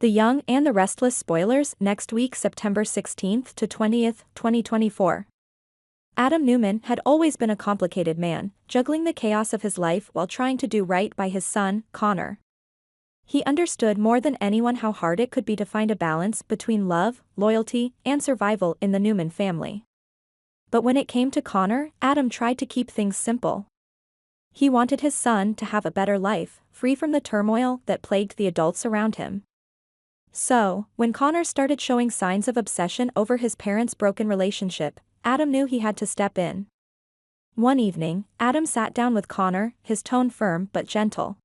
The Young and the Restless spoilers next week, September 16th to 20th, 2024. Adam Newman had always been a complicated man, juggling the chaos of his life while trying to do right by his son, Connor. He understood more than anyone how hard it could be to find a balance between love, loyalty, and survival in the Newman family. But when it came to Connor, Adam tried to keep things simple. He wanted his son to have a better life, free from the turmoil that plagued the adults around him. So, when Connor started showing signs of obsession over his parents' broken relationship, Adam knew he had to step in. One evening, Adam sat down with Connor, his tone firm but gentle.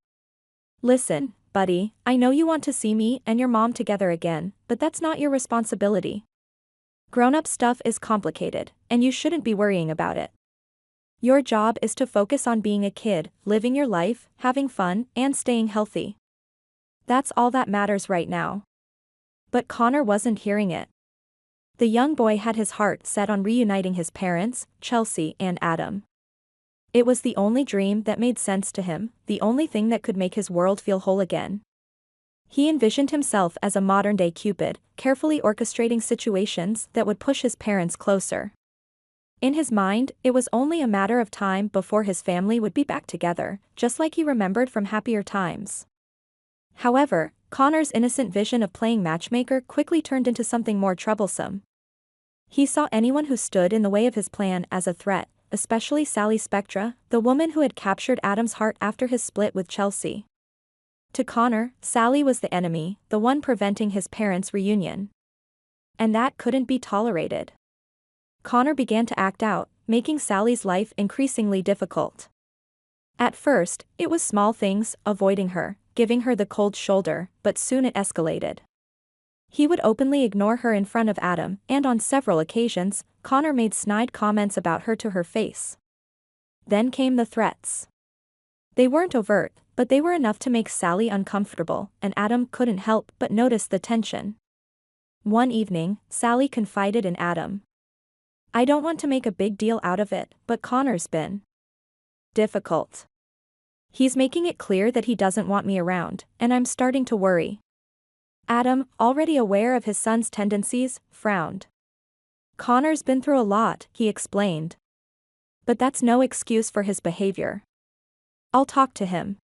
"Listen, buddy, I know you want to see me and your mom together again, but that's not your responsibility. Grown-up stuff is complicated, and you shouldn't be worrying about it. Your job is to focus on being a kid, living your life, having fun, and staying healthy. That's all that matters right now." But Connor wasn't hearing it. The young boy had his heart set on reuniting his parents, Chelsea and Adam. It was the only dream that made sense to him, the only thing that could make his world feel whole again. He envisioned himself as a modern-day Cupid, carefully orchestrating situations that would push his parents closer. In his mind, it was only a matter of time before his family would be back together, just like he remembered from happier times. However, Connor's innocent vision of playing matchmaker quickly turned into something more troublesome. He saw anyone who stood in the way of his plan as a threat, especially Sally Spectra, the woman who had captured Adam's heart after his split with Chelsea. To Connor, Sally was the enemy, the one preventing his parents' reunion. And that couldn't be tolerated. Connor began to act out, making Sally's life increasingly difficult. At first, it was small things, avoiding her, giving her the cold shoulder, but soon it escalated. He would openly ignore her in front of Adam, and on several occasions, Connor made snide comments about her to her face. Then came the threats. They weren't overt, but they were enough to make Sally uncomfortable, and Adam couldn't help but notice the tension. One evening, Sally confided in Adam. "I don't want to make a big deal out of it, but Connor's been difficult. He's making it clear that he doesn't want me around, and I'm starting to worry." Adam, already aware of his son's tendencies, frowned. "Connor's been through a lot," he explained. "But that's no excuse for his behavior. I'll talk to him."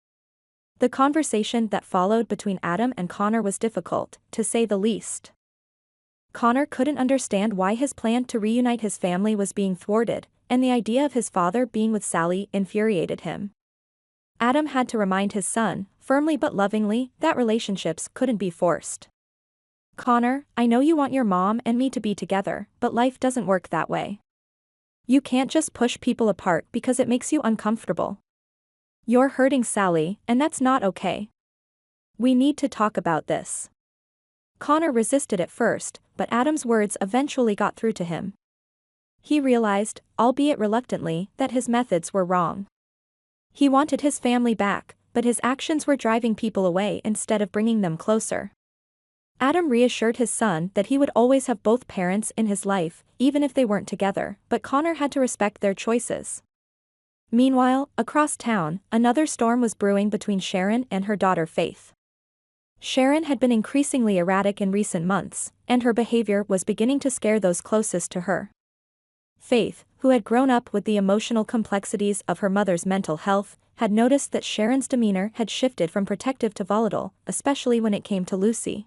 The conversation that followed between Adam and Connor was difficult, to say the least. Connor couldn't understand why his plan to reunite his family was being thwarted, and the idea of his father being with Sally infuriated him. Adam had to remind his son, firmly but lovingly, that relationships couldn't be forced. "Connor, I know you want your mom and me to be together, but life doesn't work that way. You can't just push people apart because it makes you uncomfortable. You're hurting Sally, and that's not okay. We need to talk about this." Connor resisted at first, but Adam's words eventually got through to him. He realized, albeit reluctantly, that his methods were wrong. He wanted his family back, but his actions were driving people away instead of bringing them closer. Adam reassured his son that he would always have both parents in his life, even if they weren't together, but Connor had to respect their choices. Meanwhile, across town, another storm was brewing between Sharon and her daughter Faith. Sharon had been increasingly erratic in recent months, and her behavior was beginning to scare those closest to her. Faith, who had grown up with the emotional complexities of her mother's mental health, had noticed that Sharon's demeanor had shifted from protective to volatile, especially when it came to Lucy.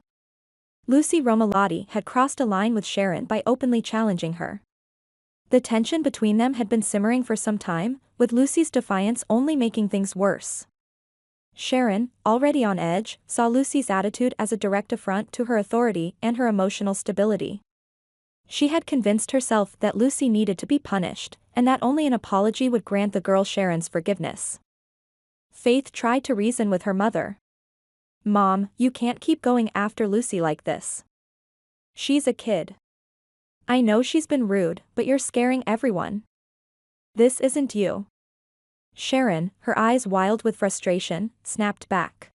Lucy Romalotti had crossed a line with Sharon by openly challenging her. The tension between them had been simmering for some time, with Lucy's defiance only making things worse. Sharon, already on edge, saw Lucy's attitude as a direct affront to her authority and her emotional stability. She had convinced herself that Lucy needed to be punished, and that only an apology would grant the girl Sharon's forgiveness. Faith tried to reason with her mother. "Mom, you can't keep going after Lucy like this. She's a kid. I know she's been rude, but you're scaring everyone. This isn't you." Sharon, her eyes wild with frustration, snapped back.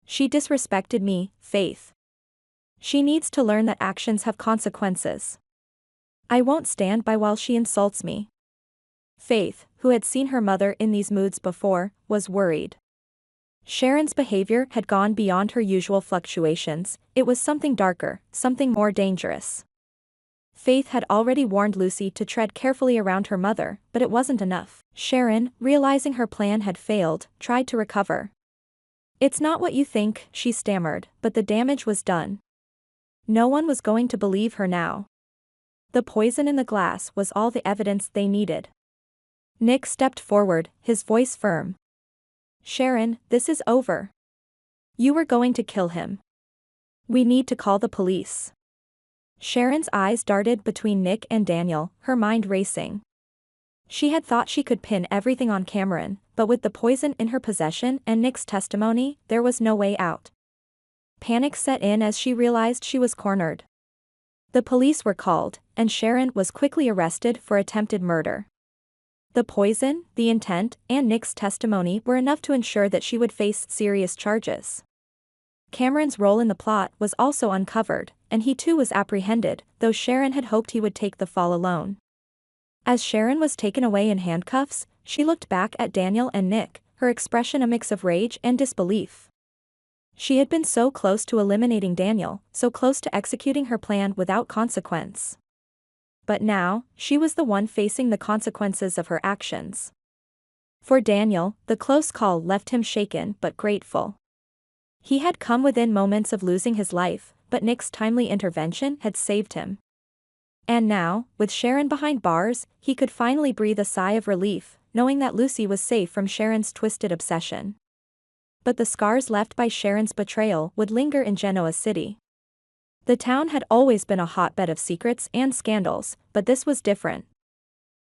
"She disrespected me, Faith. She needs to learn that actions have consequences. I won't stand by while she insults me." Faith, who had seen her mother in these moods before, was worried. Sharon's behavior had gone beyond her usual fluctuations, it was something darker, something more dangerous. Faith had already warned Lucy to tread carefully around her mother, but it wasn't enough. Sharon, realizing her plan had failed, tried to recover. "It's not what you think," she stammered, but the damage was done. No one was going to believe her now. The poison in the glass was all the evidence they needed. Nick stepped forward, his voice firm. "Sharon, this is over. You were going to kill him. We need to call the police." Sharon's eyes darted between Nick and Daniel, her mind racing. She had thought she could pin everything on Cameron, but with the poison in her possession and Nick's testimony, there was no way out. Panic set in as she realized she was cornered. The police were called, and Sharon was quickly arrested for attempted murder. The poison, the intent, and Nick's testimony were enough to ensure that she would face serious charges. Cameron's role in the plot was also uncovered, and he too was apprehended, though Sharon had hoped he would take the fall alone. As Sharon was taken away in handcuffs, she looked back at Daniel and Nick, her expression a mix of rage and disbelief. She had been so close to eliminating Daniel, so close to executing her plan without consequence. But now, she was the one facing the consequences of her actions. For Daniel, the close call left him shaken but grateful. He had come within moments of losing his life, but Nick's timely intervention had saved him. And now, with Sharon behind bars, he could finally breathe a sigh of relief, knowing that Lucy was safe from Sharon's twisted obsession. But the scars left by Sharon's betrayal would linger in Genoa City. The town had always been a hotbed of secrets and scandals, but this was different.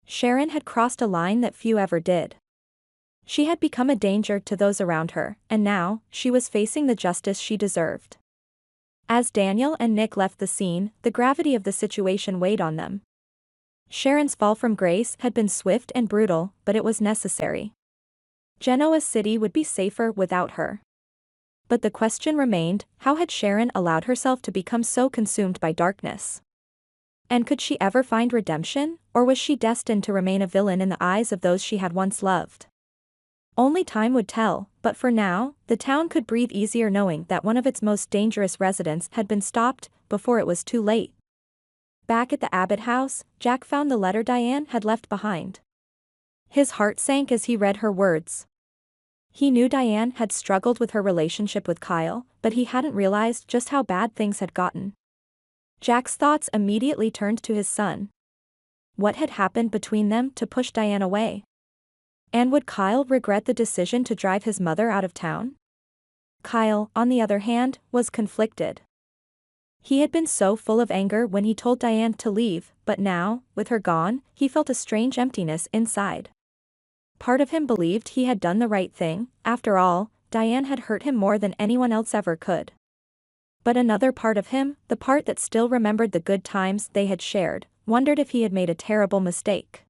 Sharon had crossed a line that few ever did. She had become a danger to those around her, and now, she was facing the justice she deserved. As Daniel and Nick left the scene, the gravity of the situation weighed on them. Sharon's fall from grace had been swift and brutal, but it was necessary. Genoa City would be safer without her. But the question remained, how had Sharon allowed herself to become so consumed by darkness? And could she ever find redemption, or was she destined to remain a villain in the eyes of those she had once loved? Only time would tell, but for now, the town could breathe easier knowing that one of its most dangerous residents had been stopped, before it was too late. Back at the Abbott house, Jack found the letter Diane had left behind. His heart sank as he read her words. He knew Diane had struggled with her relationship with Kyle, but he hadn't realized just how bad things had gotten. Jack's thoughts immediately turned to his son. What had happened between them to push Diane away? And would Kyle regret the decision to drive his mother out of town? Kyle, on the other hand, was conflicted. He had been so full of anger when he told Diane to leave, but now, with her gone, he felt a strange emptiness inside. Part of him believed he had done the right thing, after all, Diane had hurt him more than anyone else ever could. But another part of him, the part that still remembered the good times they had shared, wondered if he had made a terrible mistake.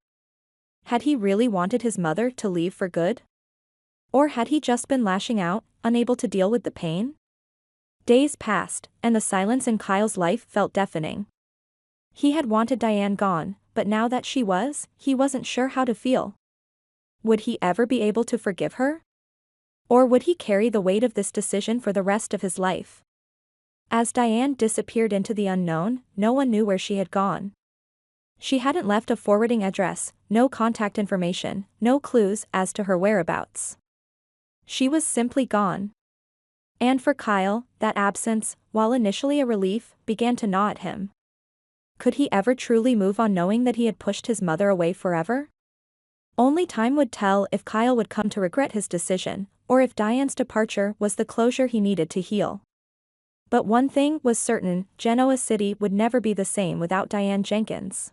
Had he really wanted his mother to leave for good? Or had he just been lashing out, unable to deal with the pain? Days passed, and the silence in Kyle's life felt deafening. He had wanted Diane gone, but now that she was, he wasn't sure how to feel. Would he ever be able to forgive her? Or would he carry the weight of this decision for the rest of his life? As Diane disappeared into the unknown, no one knew where she had gone. She hadn't left a forwarding address, no contact information, no clues as to her whereabouts. She was simply gone. And for Kyle, that absence, while initially a relief, began to gnaw at him. Could he ever truly move on knowing that he had pushed his mother away forever? Only time would tell if Kyle would come to regret his decision, or if Diane's departure was the closure he needed to heal. But one thing was certain, Genoa City would never be the same without Diane Jenkins.